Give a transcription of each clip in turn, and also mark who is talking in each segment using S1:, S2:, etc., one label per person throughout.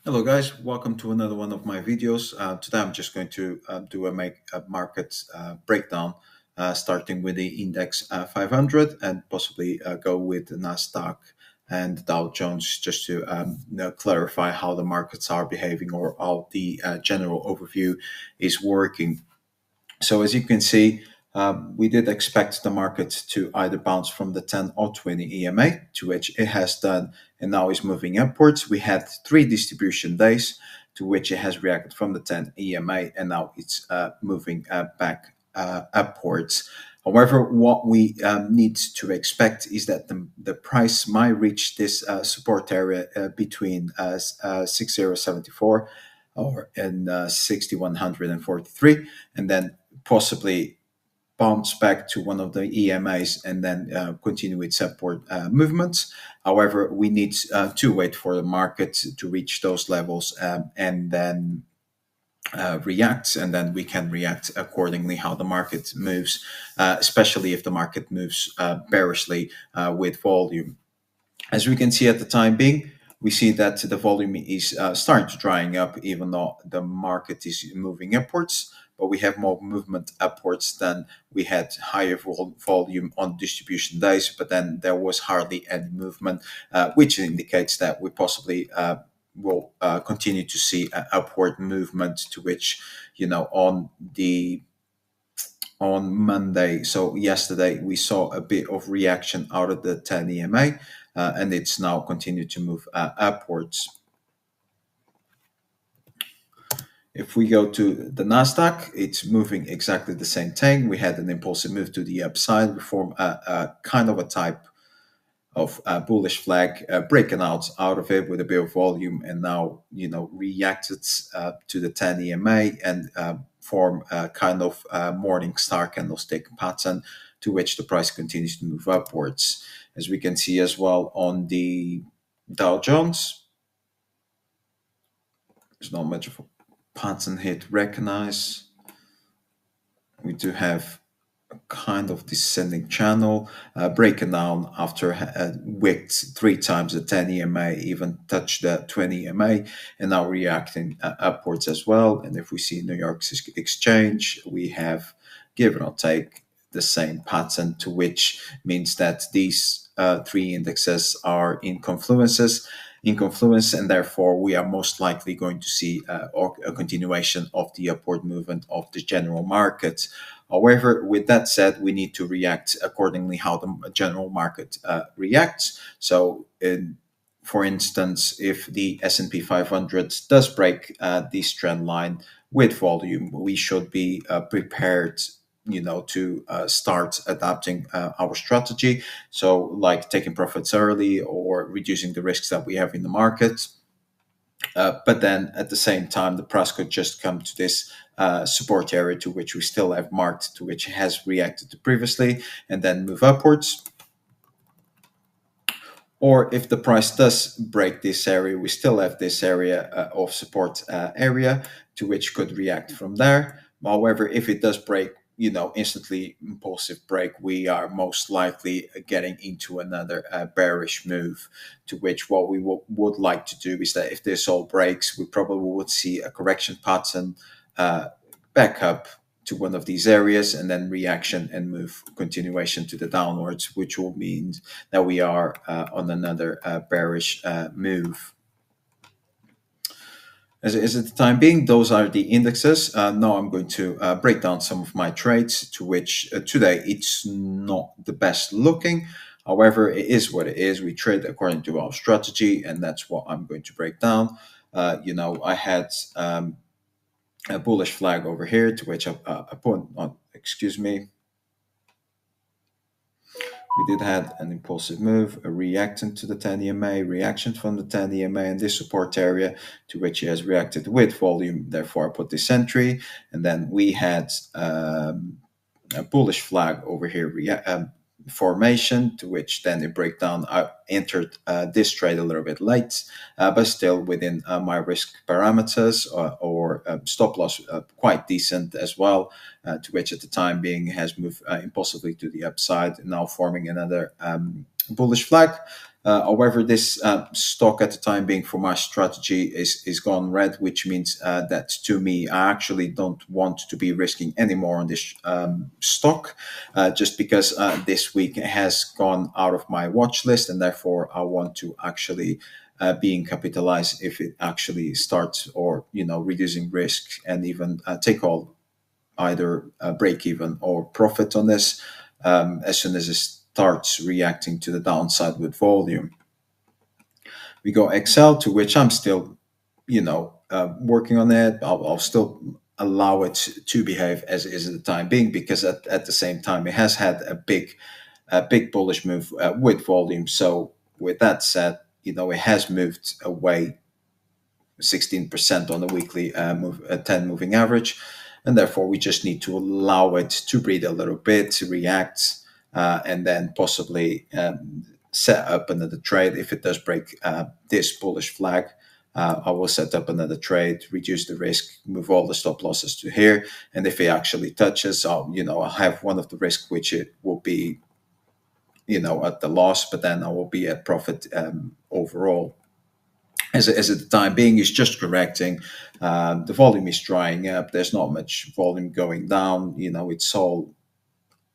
S1: Hello guys, welcome to another one of my videos. Today I'm just going to do a market breakdown, starting with the index 500 and possibly go with the Nasdaq and Dow Jones just to clarify how the markets are behaving or how the general overview is working. So as you can see, we did expect the market to either bounce from the 10 or 20 EMA, to which it has done, and now is moving upwards. We had three distribution days, to which it has reacted from the 10 EMA, and now it's moving back upwards. However, what we need to expect is that the price might reach this support area between 6074 or in 6143, and then possibly bounce back to one of the EMAs and then continue its upward movements. However, we need to wait for the market to reach those levels and then react, and then we can react accordingly how the market moves, especially if the market moves bearishly with volume. As we can see at the time being, we see that the volume is starting to drying up, even though the market is moving upwards. But we have more movement upwards than we had higher volume on distribution days. But then there was hardly any movement, which indicates that we possibly will continue to see an upward movement. To which, on Monday, so yesterday, we saw a bit of reaction out of the 10 EMA, and it's now continued to move upwards. If we go to the Nasdaq, it's moving exactly the same thing. We had an impulsive move to the upside. We formed a kind of a type of bullish flag, breaking out of it with a bit of volume, and now reacted to the 10 EMA and form a kind of morning star candlestick pattern, to which the price continues to move upwards. As we can see as well on the Dow Jones, there's not much of a pattern here to recognize. We do have kind of descending channel, breaking down after wicked three times the 10 EMA, even touched the 20 EMA, and now reacting upwards as well. And if we see New York's exchange, we have give or take the same pattern, to which means that these three indexes are in confluence, and therefore we are most likely going to see a continuation of the upward movement of the general market. However, with that said, we need to react accordingly how the general market reacts. So, for instance, if the S&P 500 does break this trend line with volume, we should be prepared to start adapting our strategy. So, like taking profits early or reducing the risks that we have in the market. But then at the same time, the price could just come to this support area, to which we still have marked, to which it has reacted to previously, and then move upwards. Or if the price does break this area, we still have this area of support area, to which could react from there. However, if it does break, instantly impulsive break, we are most likely getting into another bearish move, to which what we would like to do is that if this all breaks, we probably would see a correction pattern back up to one of these areas, and then reaction and move continuation to the downwards, which will mean that we are on another bearish move. As at the time being, those are the indexes. Now I'm going to break down some of my trades, to which today it's not the best looking. However, it is what it is. We trade according to our strategy, and that's what I'm going to break down. I had a bullish flag over here, to which I put on, excuse me. We did have an impulsive move, a reaction to the 10 EMA, reaction from the 10 EMA and this support area, to which he has reacted with volume. Therefore, I put this entry. And then we had a bullish flag over here, formation, to which then it break down. I entered this trade a little bit late, but still within my risk parameters, or stop loss quite decent as well, to which at the time being has moved impulsively to the upside, now forming another bullish flag. However, this stock at the time being for my strategy is gone red, which means that to me, I actually don't want to be risking any more on this stock, just because this week has gone out of my watch list, and therefore I want to actually being capitalized if it actually starts, or reducing risk, and even take all either break even or profit on this as soon as it starts reacting to the downside with volume. We go Excel, to which I'm still, working on it. I'll still allow it to behave as it is at the time being, because at the same time it has had a big bullish move with volume. So with that said, it has moved away 16% on the weekly 10 moving average, and therefore we just need to allow it to breathe a little bit, to react, and then possibly set up another trade. If it does break this bullish flag, I will set up another trade, reduce the risk, move all the stop losses to here, and if it actually touches, I'll have one of the risk, which it will be at the loss, but then I will be at profit overall. As at the time being, is just correcting. The volume is drying up. There's not much volume going down. It's all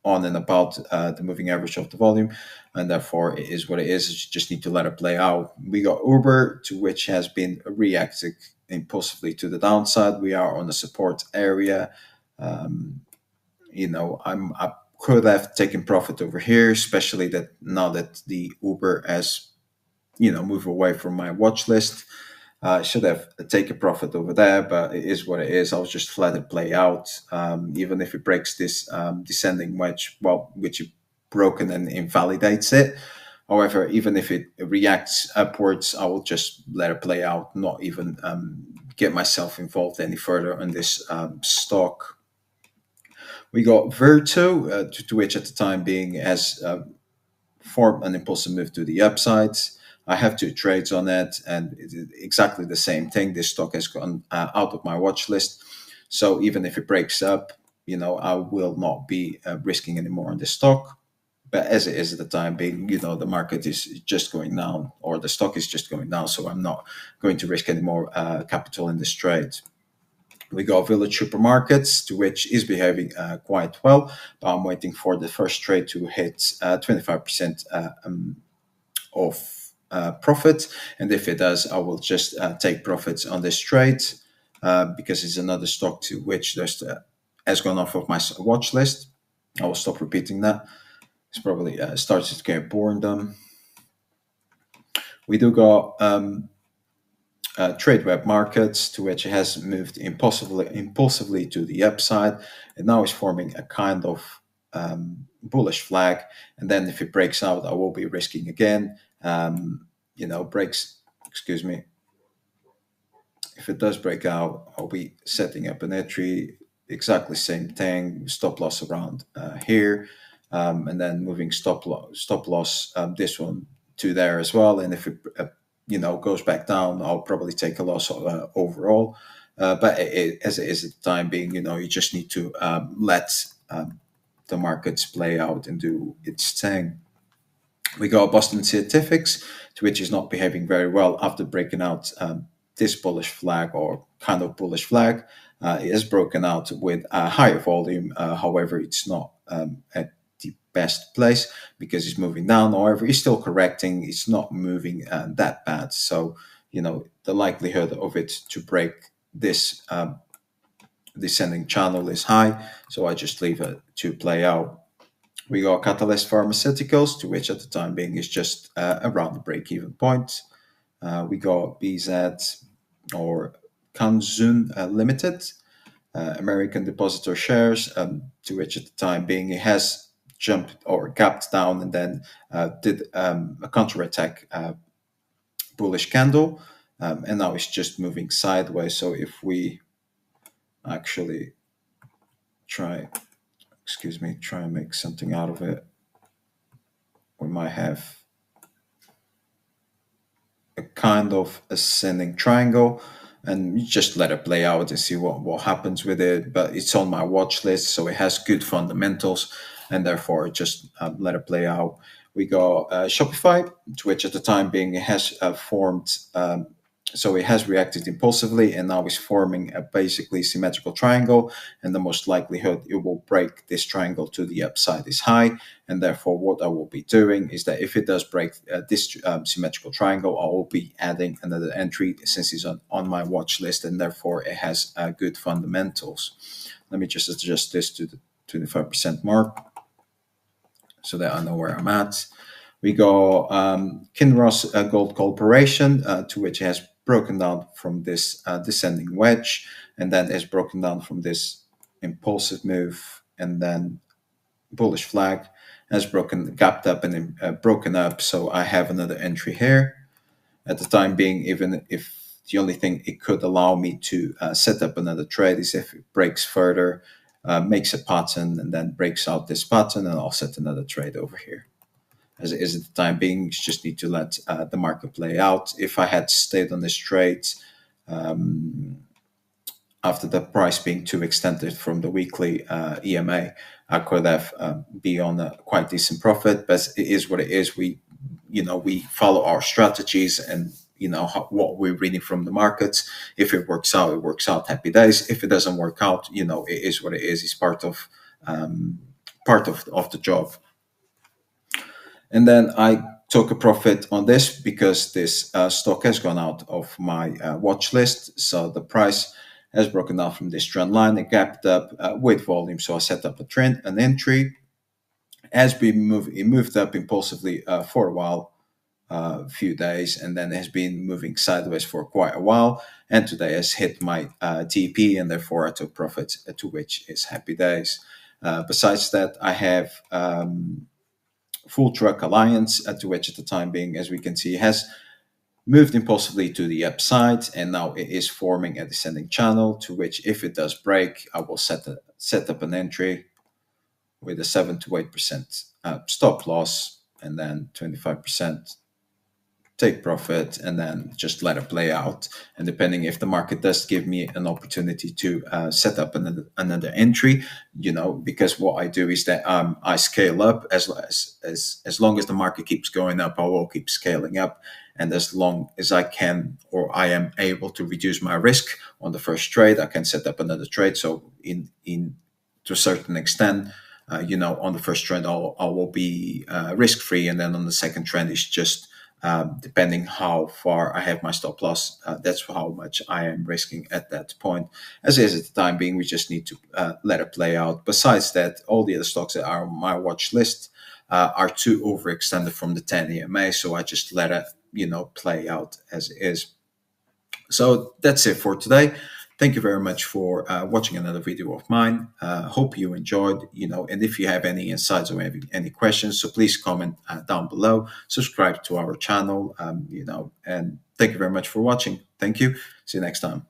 S1: on and about the moving average of the volume, and therefore it is what it is. You just need to let it play out. We got Uber, to which has been reacting impulsively to the downside. We are on the support area. I could have taken profit over here, especially that now that the Uber has move away from my watch list. I should have taken profit over there, but it is what it is. I'll just let it play out. Even if it breaks this descending wedge, which it broken and invalidates it. However, even if it reacts upwards, I will just let it play out, not even get myself involved any further in this stock. We got Verto, to which at the time being has formed an impulsive move to the upside. I have two trades on it, and it's exactly the same thing. This stock has gone out of my watch list. So even if it breaks up, I will not be risking anymore on this stock. But as it is at the time being, the market is just going down, or the stock is just going down. So I'm not going to risk any more capital in this trade. We got Village Supermarkets, to which is behaving quite well. But I'm waiting for the first trade to hit 25% of profit, and if it does, I will just take profits on this trade, because it's another stock to which has gone off of my watch list. I will stop repeating that. It's probably starts to get boredom. We do got trade web markets, to which it has moved impulsively to the upside, and now is forming a kind of bullish flag. And then if it breaks out, I will be risking again. Excuse me. If it does break out, I'll be setting up an entry, exactly same thing, stop loss around here, and then moving stop loss this one to there as well. And if it goes back down, I'll probably take a loss overall. But as it is at the time being, you just need to let the markets play out and do its thing. We got Boston Scientifics, to which is not behaving very well after breaking out this bullish flag, or kind of bullish flag. It has broken out with a higher volume. However, it's not at the best place because it's moving down. However, it's still correcting. It's not moving that bad. So, the likelihood of it to break this descending channel is high. So I just leave it to play out. We got Catalyst Pharmaceuticals, to which at the time being is just around the break-even point. We got BZ, or Kanzun Limited, American Depositor Shares, to which at the time being it has jumped or gapped down, and then did a counterattack bullish candle, and now it's just moving sideways. So if we actually try and make something out of it, we might have a kind of ascending triangle, and you just let it play out and see what happens with it. But it's on my watch list, so it has good fundamentals, and therefore just let it play out. We got Shopify, to which at the time being it has formed. So it has reacted impulsively and now is forming a basically symmetrical triangle, and the most likelihood it will break this triangle to the upside is high. And therefore what I will be doing is that if it does break this symmetrical triangle, I will be adding another entry since it's on my watch list, and therefore it has good fundamentals. Let me just adjust this to the 25% mark so that I know where I'm at. We go KEROS Gold Corporation, to which has broken down from this descending wedge, and then is broken down from this impulsive move, and then bullish flag has gapped up and broken up. So I have another entry here. At the time being, even if the only thing it could allow me to set up another trade is if it breaks further, makes a pattern, and then breaks out this pattern, and I'll set another trade over here. As it is at the time being, you just need to let the market play out. If I had stayed on this trade after the price being too extended from the weekly EMA, I could have be on a quite decent profit. But it is what it is. We follow our strategies, and what we're reading from the markets. If it works out, it works out. Happy days. If it doesn't work out, it is what it is. It's part of the job. And then I took a profit on this because this stock has gone out of my watch list. So the price has broken out from this trend line and gapped up with volume. So I set up an entry. As it moved up impulsively for a while, a few days, and then has been moving sideways for quite a while. And today has hit my TP, and therefore I took profit, to which is happy days. Besides that, I have Full Truck Alliance, to which at the time being, as we can see, has moved impulsively to the upside, and now it is forming a descending channel, to which if it does break, I will set up an entry with a 7 to 8% stop loss, and then 25% take profit, and then just let it play out. And depending if the market does give me an opportunity to set up another entry, because what I do is that I scale up as long as the market keeps going up, I will keep scaling up. And as long as I can, or I am able to reduce my risk on the first trade, I can set up another trade. So in to a certain extent, on the first trend, I will be risk free, and then on the second trend, it's just depending how far I have my stop loss, that's how much I am risking at that point. As is at the time being, we just need to let it play out. Besides that, all the other stocks that are on my watch list are too overextended from the 10 EMA, so I just let it play out as it is. So that's it for today. Thank you very much for watching another video of mine. Hope you enjoyed, and if you have any insights or any questions, so please comment down below, subscribe to our channel, and thank you very much for watching. Thank you. See you next time.